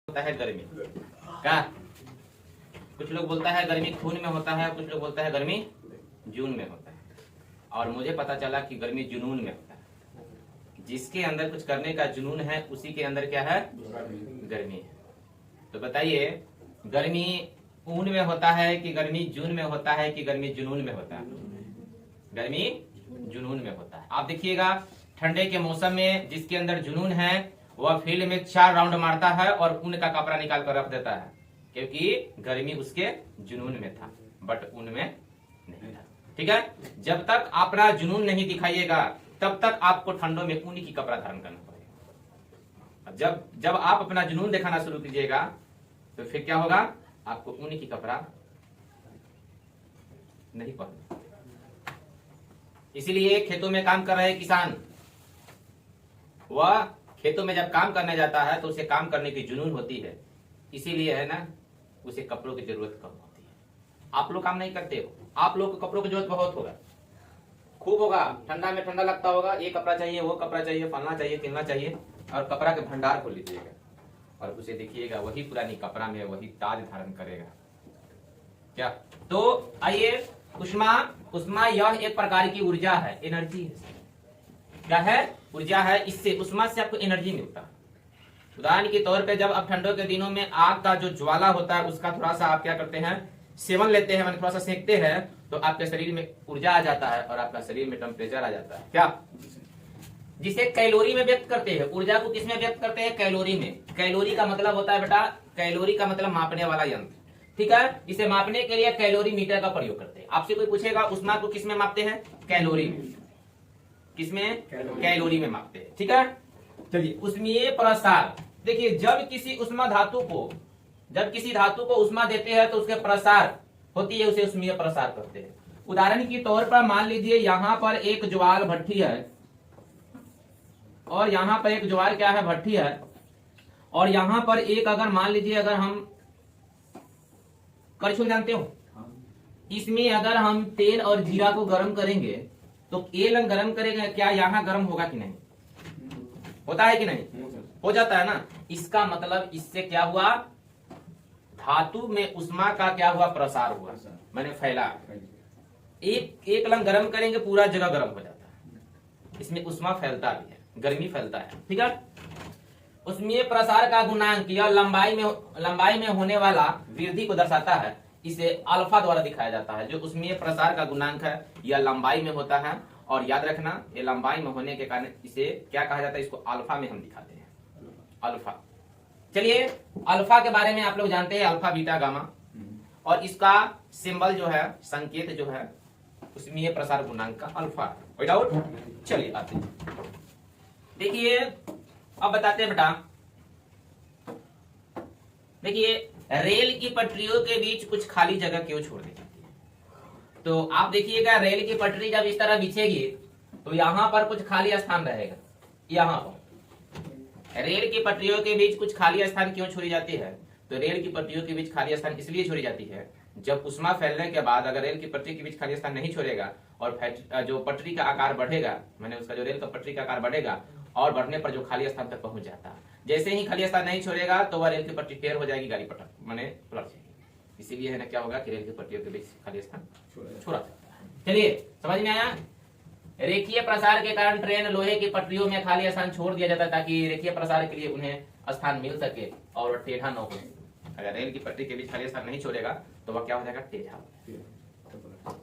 होता है गर्मी क्या? कुछ लोग बोलता है गर्मी खून में होता है, कुछ लोग बोलता है गर्मी जून में होता है। और मुझे पता चला कि गर्मी जुनून में होता है। जिसके अंदर कुछ करने का जुनून है उसी के अंदर क्या है? गर्मी है। तो बताइए गर्मी ऊन में होता है कि गर्मी जून में होता है कि गर्मी जुनून में होता है? गर्मी जुनून में होता है। आप देखिएगा ठंडे के मौसम में जिसके अंदर जुनून है वह फील्ड में 4 राउंड मारता है और ऊन का कपड़ा निकाल कर रख देता है, क्योंकि गर्मी उसके जुनून में था, बट ऊन में नहीं था। ठीक है, जब तक अपना जुनून नहीं दिखाइएगा तब तक आपको ठंडों में ऊन की कपड़ा धारण करना पड़ेगा। जब जब आप अपना जुनून दिखाना शुरू कीजिएगा तो फिर क्या होगा? आपको ऊन की कपड़ा नहीं पहनना। इसीलिए खेतों में काम कर रहे किसान, वह खेतों में जब काम करने जाता है तो उसे काम करने की जुनून होती है, इसीलिए है ना उसे कपड़ों की जरूरत कम होती है। आप लोग काम नहीं करते हो, आप लोग को कपड़ों की जरूरत बहुत होगा, खूब होगा। ठंडा में ठंडा लगता होगा, ये कपड़ा चाहिए, वो कपड़ा चाहिए, फलना चाहिए, तिलना चाहिए, और कपड़ा के भंडार को लीजिएगा और उसे देखिएगा वही पुरानी कपड़ा में वही ताज धारण करेगा क्या? तो आइए, उष्मा यह एक प्रकार की ऊर्जा है, एनर्जी है। क्या है? ऊर्जा है। इससे उष्मा से आपको एनर्जी मिलता है। उदाहरण के तौर पे जब आप ठंडों के दिनों में आग का जो ज्वाला होता है उसका थोड़ा सा आप क्या करते हैं, सेवन लेते हैं, थोड़ा सा सेकते हैं, तो आपके शरीर में ऊर्जा आ जाता है और आपका शरीर में टेम्परेचर आ जाता है क्या? जिसे कैलोरी में व्यक्त करते हैं। ऊर्जा को किसमें व्यक्त करते हैं? कैलोरी में। कैलोरी का मतलब होता है बेटा, कैलोरी का मतलब मापने वाला यंत्र। ठीक है, इसे मापने के लिए कैलोरी मीटर का प्रयोग करते हैं। आपसे कोई पूछेगा उष्मा को किसमें मापते हैं? कैलोरी में। किसमें? कैलोरी में मापते हैं। ठीक है, चलिए उष्मीय प्रसार। देखिए जब किसी धातु को उष्मा देते हैं तो उसके प्रसार होती है, उसे उष्मीय प्रसार करते हैं। उदाहरण के तौर पर मान लीजिए यहां पर एक ज्वाल भट्ठी है और यहां पर एक ज्वाल क्या है? भट्ठी है, और यहां पर एक अगर मान लीजिए अगर हम करछुल जानते हो, इसमें अगर हम तेल और जीरा को गर्म करेंगे तो तेल गर्म करेंगे, क्या यहाँ गर्म होगा कि नहीं? होता है कि नहीं? हो जाता है ना। इसका मतलब इससे क्या हुआ? धातु में उष्मा का क्या हुआ? प्रसार हुआ, मैंने फैला। एक लंग गर्म करेंगे पूरा जगह गर्म हो जाता है। इसमें उष्मा फैलता भी है, गर्मी फैलता है। ठीक है, उष्मीय प्रसार का गुणांक यह लंबाई में होने वाला वृद्धि को दर्शाता है। इसे अल्फा द्वारा दिखाया जाता है। जो उष्मीय प्रसार का गुणांक है यह लंबाई में होता है, और याद रखना ये लंबाई में होने के कारण इसे क्या कहा जाता है? इसको अल्फा में हम दिखाते हैं, अल्फा। चलिए अल्फा के बारे में आप लोग जानते हैं, अल्फा बीटा गामा, और इसका सिंबल जो है, संकेत जो है उष्मीय प्रसार गुणांक का अल्फा। कोई डाउट? चलिए आते हैं, देखिए अब बताते हैं बेटा। देखिए रेल की पटरियों के बीच कुछ खाली जगह क्यों छोड़ दी जाती है? तो आप देखिएगा रेल की पटरी जब इस तरह बिछेगी तो यहाँ पर कुछ खाली स्थान रहेगा। यहाँ पर रेल की पटरियों के बीच कुछ खाली स्थान क्यों छोड़ी जाती है? तो रेल की पटरियों के बीच खाली स्थान इसलिए छोड़ी जाती है, जब उष्मा फैलने के बाद अगर रेल की पटरी के बीच खाली स्थान नहीं छोड़ेगा और जो पटरी का आकार बढ़ेगा, मैंने उसका जो रेल का पटरी का आकार बढ़ेगा और बढ़ने पर जो खाली स्थान तक पहुंच जाता है, जैसे ही खाली स्थान नहीं छोड़ेगा तो वह रेल की पटरी टेढ़ हो जाएगी, गाड़ी पलट जाएगी। इसीलिए है ना क्या होगा कि रेल की पटरियों के बीच खाली स्थान छोड़ा जाता है। चलिए समझ में आया? रेखीय प्रसार के कारण ट्रेन लोहे की पटरियों में खाली स्थान छोड़ दिया जाता है ताकि रेखीय प्रसार के लिए उन्हें स्थान मिल सके और टेढ़ा न हो। अगर रेल की पटरी के बीच खाली स्थान नहीं छोड़ेगा तो वह क्या हो जाएगा? टेढ़ा हो जाएगा।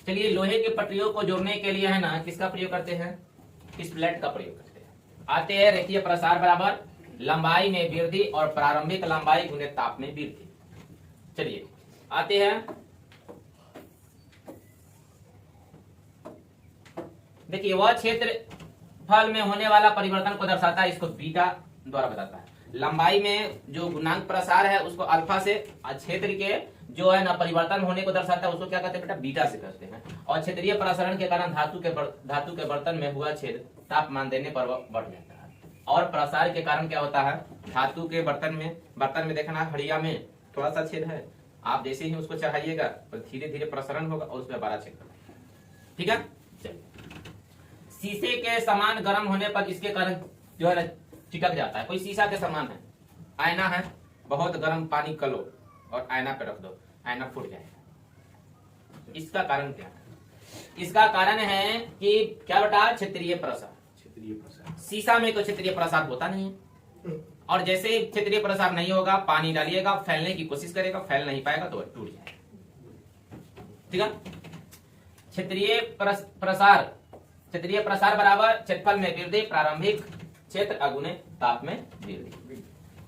चलिए लोहे की पटरियों को जोड़ने के लिए है ना किसका प्रयोग करते हैं? इस प्लेट का प्रयोग करते हैं। आते हैं रेखीय प्रसार बराबर लंबाई में वृद्धि और प्रारंभिक लंबाई गुने ताप में वृद्धि। चलिए आते हैं, देखिए वह क्षेत्रफल में होने वाला परिवर्तन को दर्शाता है, इसको बीटा द्वारा बताता है। लंबाई में जो गुणांक प्रसार है उसको अल्फा से, क्षेत्र के जो है ना परिवर्तन होने को दर्शाता है उसको क्या कहते हैं बेटा? बीटा से कहते हैं। और क्षेत्रीय प्रसारण के कारण धातु के बर्तन में हुआ छेद तापमान देने पर बढ़ जाता है। और प्रसार के कारण क्या होता है? धातु के बर्तन में देखना हड़िया में थोड़ा सा छेद है, आप जैसे ही उसको चढ़ाइएगा तो धीरे धीरे प्रसारण होगा और उसमें बड़ा छेद होगा। ठीक है, चलिए शीशे के समान गर्म होने पर इसके कारण जो है चिपक जाता है। कोई शीशा के समान है, आईना है, बहुत गर्म पानी कर लो और आईना पे रख दो, आईना फूट जाएगा। इसका कारण क्या है? इसका कारण है कि क्या बेटा, क्षेत्रीय प्रसार। शीशा में तो क्षेत्रीय प्रसार होता नहीं है, और जैसे क्षेत्रीय प्रसार नहीं होगा, पानी डालिएगा, फैलने की कोशिश करेगा, फैल नहीं पाएगा तो टूट जाएगा। ठीक है। क्षेत्रीय प्रसार, क्षेत्रीय प्रसार बराबर क्षेत्रफल में वृद्धि, प्रारंभिक क्षेत्र अगुने ताप में वृद्धि।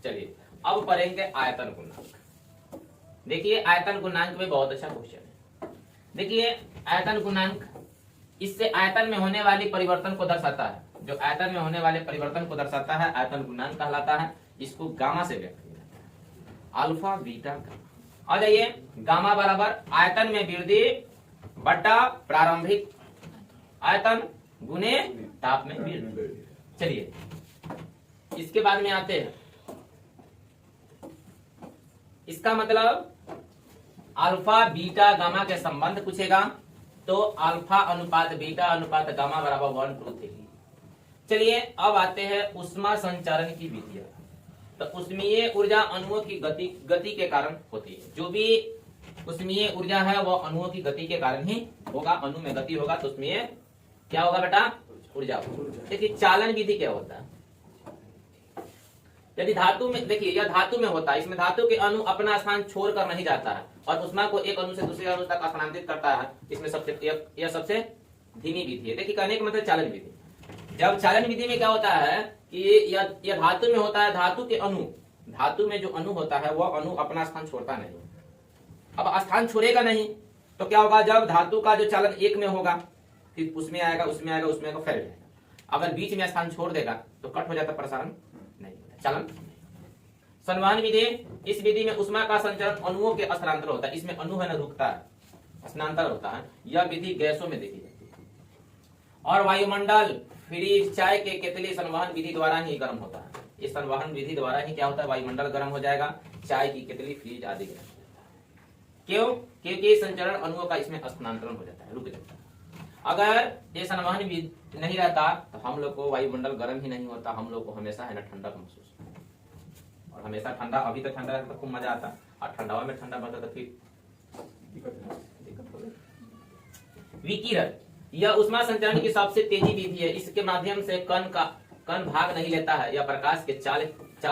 चलिए अब पढ़ेंगे आयतन गुणांक। देखिए आयतन गुणांक में बहुत अच्छा क्वेश्चन है। देखिए आयतन गुणांक, इससे आयतन में होने वाली परिवर्तन को दर्शाता है। जो आयतन में होने वाले परिवर्तन को दर्शाता है आयतन गुणांक कहलाता है। इसको गामा से व्यक्त किया जाता है, अल्फा बीटा गामा। आ जाइए, गामा बराबर आयतन में वृद्धि बटा प्रारंभिक आयतन गुने ताप में वृद्धि। चलिए इसके बाद में आते हैं, इसका मतलब अल्फा बीटा गामा के संबंध पूछेगा तो अल्फा अनुपात बीटा अनुपात गामा बराबर 1/2 चलिए अब आते हैं उष्मा संचारण की विधियां। तो उष्मीय ऊर्जा अणुओं की गति के कारण होती है। जो भी उष्मीय ऊर्जा है वो अणुओं की गति के कारण ही होगा। अणु में गति होगा तो उसमें क्या होगा बेटा, ऊर्जा। देखिए चालन विधि क्या होता है, यदि धातु में, देखिए यह धातु में होता है, इसमें धातु के अणु अपना स्थान छोड़कर नहीं जाता है और उष्मा को एक अणु से दूसरे अणु तक स्थानांतरित करता है। इसमें यह सबसे धीमी विधि है। देखिए कहने का मतलब चालन विधि। जब चालन विधि में क्या होता है कि यह धातु में होता है, धातु के अणु, धातु में जो अणु होता है वह अणु अपना स्थान छोड़ता नहीं। अब स्थान छोड़ेगा नहीं तो क्या होगा, जब धातु का जो चालन एक में होगा फिर उसमें आएगा, उसमें आएगा, उसमें आएगा, फैल जाएगा। अगर बीच में स्थान छोड़ देगा तो कट हो जाता, प्रसारण नहीं होता, चालन। संवहन विधि, इस विधि में उष्मा का संचरण अणुओं के स्थानांतर होता है। इसमें अणु है ना रुकता है, स्थानांतर होता है। यह विधि गैसों में देखी जाती है। और वायुमंडल, फ्रिज, चाय के केतली संवहन विधि द्वारा ही गर्म होता है। इस संवहन विधि द्वारा ही क्या होता है, वायुमंडल गर्म हो जाएगा, चाय की केतली, फ्रिज आदि गर्म हो जाता है। क्यों? क्योंकि संचरण अणुओं का इसमें स्थानांतरण हो जाता है, रुक जाता है। अगर ये संवहन विधि नहीं रहता तो हम लोग को वायुमंडल गर्म ही नहीं होता, हम लोग को हमेशा है ना ठंडक महसूस होता, और हमेशा ठंडा, अभी तक ठंडा रहता खूब मजा आता, और ठंडा में ठंडा बढ़ता तो फिर दिक्कत हो गई। विकिरण, यह उष्मा संचरण की सबसे तेजी विधि है। इसके माध्यम से कण भाग नहीं लेता है, यह प्रकाश के चाल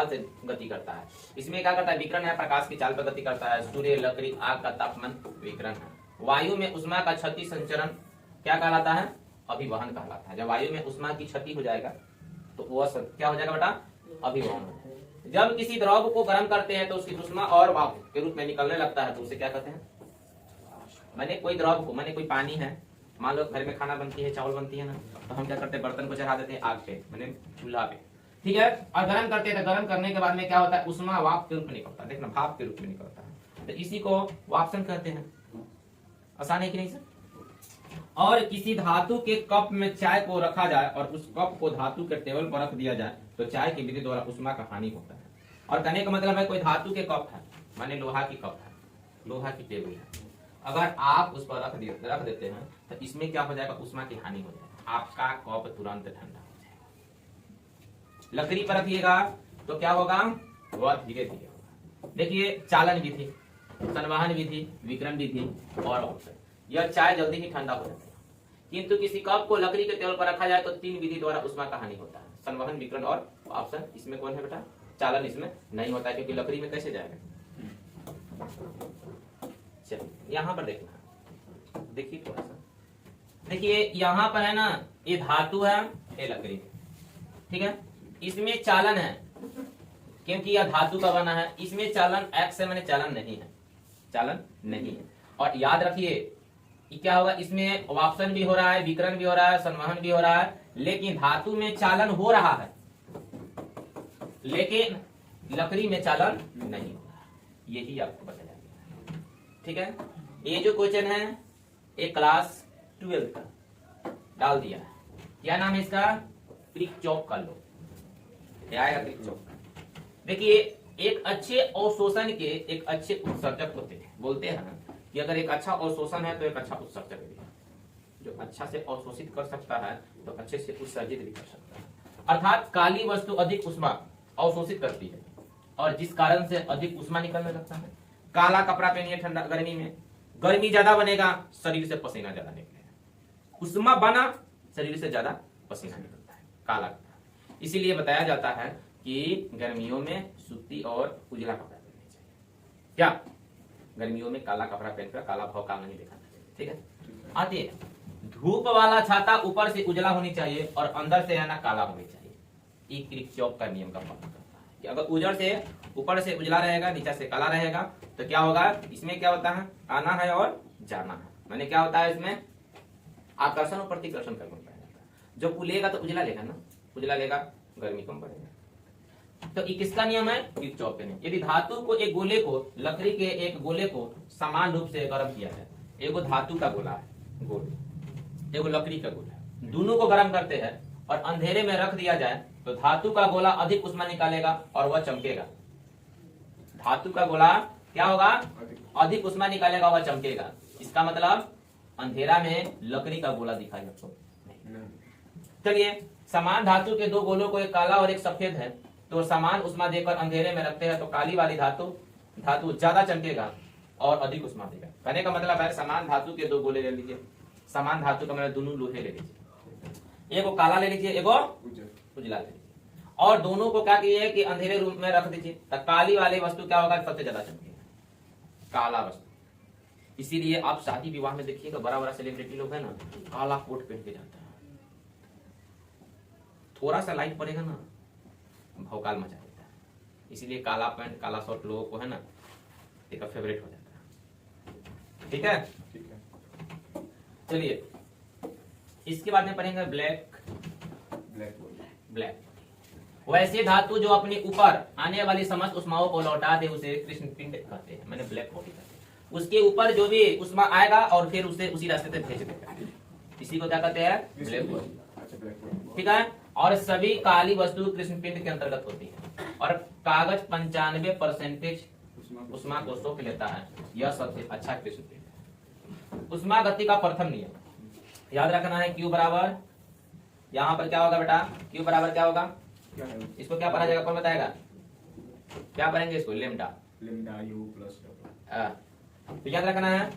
से गति करता है। इसमें क्या करता है, विकिरण है, प्रकाश की चाल पर गति करता है। सूर्य, लकड़ी, आग का तापमान विकिरण है। वायु में उष्मा का क्षति संचरण क्या कहलाता है, अभिवहन कहलाता है। जब वायु में उष्मा की क्षति हो जाएगा तो वह क्या हो जाएगा बेटा, अभिवहन हो जाएगा। जब किसी द्रव को गर्म करते हैं तो उसकी उष्मा और वाष्प के रूप में निकलने लगता है तो उसे क्या कहते हैं, मैंने कोई द्रव को, मैंने कोई पानी है, मान लो घर में खाना बनती है, चावल बनती है ना, तो हम क्या करते हैं, बर्तन को चढ़ा देते हैं आग पे, मैंने चूल्हा पे, ठीक है, और गर्म करते हैं। तो गर्म करने के बाद में क्या होता है, उष्मा वाष्प के रूप में निकलता है, देखना भाप के रूप में निकलता है। तो इसी को वाष्पन कहते हैं। आसान है कि नहीं सर? और किसी धातु के कप में चाय को रखा जाए और उस कप को धातु के टेबल पर रख दिया जाए तो चाय की विधि द्वारा उष्मा का हानि होता है। और कहने का मतलब है कोई धातु के कप है, माने लोहा की कप है, लोहा की टेबल है, अगर आप उस पर रख देते हैं तो इसमें क्या हो जाएगा, उष्मा की हानि हो जाएगा, आपका कप तुरंत ठंडा हो जाएगा। लकड़ी पर रखिएगा तो क्या होगा, वह धीरे धीरे होगा। देखिए चालन विधि, संवहन विधि, विकिरण विधि और वाष्पन, यह चाय जल्दी ही ठंडा हो जाता है। किंतु किसी कप को लकड़ी के टेबल पर रखा जाए तो 3 विधि द्वारा उष्मा का हानि होता है, संवहन, विकिरण और वाष्पन। इसमें कौन है बेटा, चालन इसमें नहीं होता है, क्योंकि लकड़ी में कैसे जाएगा। चलिए यहाँ पर देखना, देखिए थोड़ा सा, देखिए यहाँ पर है ना, ये धातु है, ये लकड़ी है, ठीक है। इसमें चालन है क्योंकि यह धातु का बना है, इसमें चालन एक्स है, मैंने चालन नहीं है, चालन नहीं है। और याद रखिए क्या होगा, इसमें वाष्पन भी हो रहा है, विकिरण भी हो रहा है, संवहन भी हो रहा है, लेकिन धातु में चालन हो रहा है, लेकिन लकड़ी में चालन नहीं हो रहा है। यही आपको बताया गया, ठीक है। ये जो क्वेश्चन है ये क्लास 12 का डाल दिया है, क्या नाम है इसका, क्रिक-चॉप का लॉ, आएगा क्रिक-चॉप का। देखिए एक अच्छे अवशोषण के एक अच्छे उत्सर्जक होते हैं, बोलते हैं कि अगर एक अच्छा अवशोषण है तो एक अच्छा उत्सर्जक भी है। जो अच्छा से अवशोषित कर सकता है तो अच्छे से उत्सर्जित भी कर सकता है। अर्थात काली वस्तु अधिक उष्मा अवशोषित करती है, और जिस कारण से अधिक उष्मा निकलने लगता है। काला कपड़ा पहनिए ठंडा गर्मी में, गर्मी ज्यादा बनेगा, शरीर से पसीना ज्यादा निकलेगा, उष्मा बना, शरीर से ज्यादा पसीना निकलता है, काला कपड़ा। इसीलिए बताया जाता है कि गर्मियों में सूती और उजला कपड़ा पहनना चाहिए। क्या गर्मियों में काला कपड़ा पहनकर काला भौकाल नहीं दिखाना चाहिए, ठीक है। आती है धूप वाला छाता ऊपर से उजला होनी चाहिए और अंदर से है ना काला होनी चाहिए। ये किरचॉफ का नियम का पालन करता है कि अगर उजड़ से ऊपर से उजला रहेगा, नीचे से काला रहेगा, तो क्या होगा, इसमें क्या होता है, आना है और जाना है। मैंने क्या होता है इसमें, आकर्षण और प्रतिकर्षण का गुण पाया जाता है। जो उलेगा तो उजला लेगा ना, उजला लेगा गर्मी कम पड़ेगा। तो ये किसका नियम है, किरचॉफ का नियम। यदि धातु को एक गोले को, लकड़ी के एक गोले को समान रूप से गर्म किया जाए, एगो धातु का गोला है गोल, एगो लकड़ी का गोला है, दोनों को गर्म करते हैं और अंधेरे में रख दिया जाए तो धातु का गोला अधिक उष्मा निकालेगा और वह चमकेगा। धातु का गोला क्या होगा, अधिक उष्मा निकालेगा, वह चमकेगा। इसका मतलब अंधेरा में लकड़ी का गोला दिखाई आपको नहीं। चलिए, समान धातु के दो गोलों को, एक काला और एक सफेद है, तो समान उष्मा देकर अंधेरे में रखते हैं तो काली वाली धातु ज्यादा चमकेगा और अधिक उष्मा देगा। कहने का मतलब है समान धातु के दो गोले ले लीजिए, समान धातु का मतलब दोनों लोहे ले लीजिए, एगो काला ले लीजिए, एगो उजला ले लीजिए, और दोनों को क्या कीजिए कि अंधेरे रूम में रख दीजिए, तो काली वाली वस्तु क्या होगा, सबसे ज्यादा चमकेगा, काला वस्तु। इसीलिए आप शादी विवाह में देखिएगा, बड़ा बड़ा सेलिब्रिटी लोग है ना, काला कोट पहन के जाता है, थोड़ा सा लाइट पड़ेगा ना भौकाल मचा देता है। इसीलिए काला पैंट काला शर्ट लोगों को है ना एक फेवरेट हो जाता है, ठीक है। चलिए, इसके बाद में पढ़ेंगे ब्लैक। वैसे धातु जो अपने ऊपर आने वाली समस्त उष्माओं को लौटा दे उसे कृष्ण पिंड कहते हैं, मैंने ब्लैक बॉडी कहते हैं। उसके ऊपर जो भी उष्मा आएगा और फिर उसे उसी रास्ते से भेज देगा, इसी को क्या कहते हैं, ब्लैक बॉडी, ठीक है। और सभी काली वस्तु कृष्ण पिंड के अंतर्गत होती है और कागज 95% उष्मा को सोख लेता है, यह सबसे अच्छा कृष्ण पिंड है। उष्मा गति का प्रथम नियम याद रखना है, Q बराबर, यहाँ पर क्या होगा बेटा, Q बराबर क्या होगा, इसको क्या पढ़ा जाएगा, कौन बताएगा, क्या पढ़ेंगे इसको, लेमडा U प्लस W। तो याद रखना है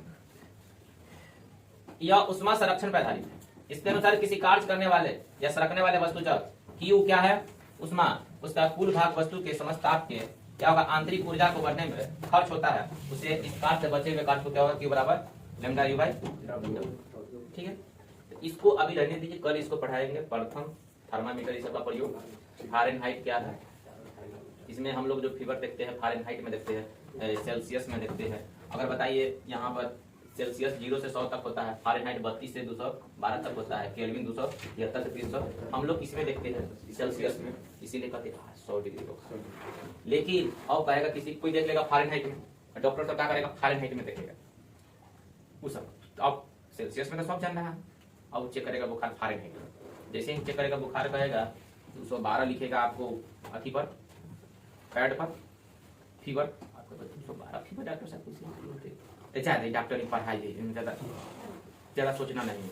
यह उष्मा संरक्षण पर आधारित है। इसके अनुसार किसी कार्य करने वाले या सरकने वाले वस्तु जब Q क्या है, उष्मा, उसका कुल भाग वस्तु के समस्त ताप के क्या होगा, आंतरिक ऊर्जा को बढ़ने में खर्च होता है, उसे इस कार्य से बचे हुए कार्य को क्या होगा, Q बराबर लेमडा U बाई W, ठीक है। तो इसको अभी रहने दीजिए, कल इसको पढ़ाएंगे। प्रथम थर्मामीटर इस सब का प्रयोग, फारेनहाइट क्या है, इसमें हम लोग जो फीवर देखते हैं फारेनहाइट में देखते हैं, सेल्सियस में देखते हैं। अगर बताइए यहाँ पर सेल्सियस 0 से 100 तक होता है, फारेनहाइट 32 से 212 तक होता है, केल्विन 273 से 300, हम लोग किसमें देखते हैं, सेल्सियस में, इसीलिए कहते हैं 100 डिग्री को। लेकिन अब कहेगा किसी कोई देख लेगा फारेनहाइट में, डॉक्टर सब क्या करेगा, फारेनहाइट में देखेगा उस सब। अब सेल्सियस में तो सब जान रहा है, अब चेक करेगा बुखार फारेनहाइट में, जैसे ही चेक करेगा बुखार कहेगा 212 लिखेगा आपको अथी पर, पैड पर, फीवर आपको 212 फीवर, डॉक्टर साहब कुछ नहीं, अच्छा डॉक्टर ने पढ़ाई ज्यादा सोचना नहीं है।